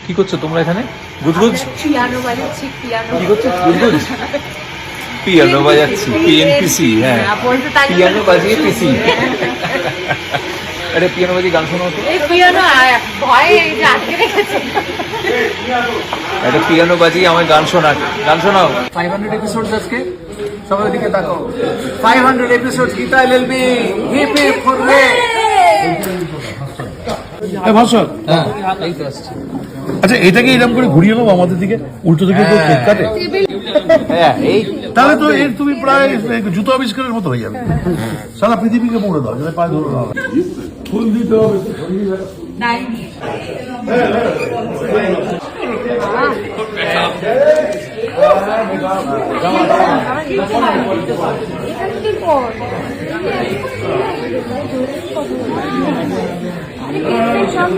কি করছো তোমরা এখানে? গুজগুজ পিয়ানো বাজাচ্ছি, পিয়ানো। কি করছো? গুজগুজ পিয়ানো বাজাচ্ছি, পিএনপিসি। হ্যাঁ, পিয়ানো বাজিয়ে পিসি। আরে পিয়ানো বাজিয়ে গান শোনাও তো। এই পিয়ানো ভয়ে আটকে রেখেছে। একটা পিয়ানো বাজিয়ে আমার গান শোনা, গান শোনাও। 500 এপিসোডস আজকে, সবার দিকে তাকাও। 500 episodes Geeta LLB, hip hip hurray. ভাষণ। হ্যাঁ, এই তো আসছে। আচ্ছা, এটাকে এরকম করে ঘুরিয়ে নেবো আমাদের দিকে, উল্টো দিকে তো কেক কাটে। হ্যাঁ, এই তাহলে তো এর তুমি প্রায় জুতো আবিষ্কারের মতো হয়ে যাবে। সারা পৃথিবীকে পড়ে দাও, যেটা পায়ে ধরে দাও। ফুল দিতে হবে। সব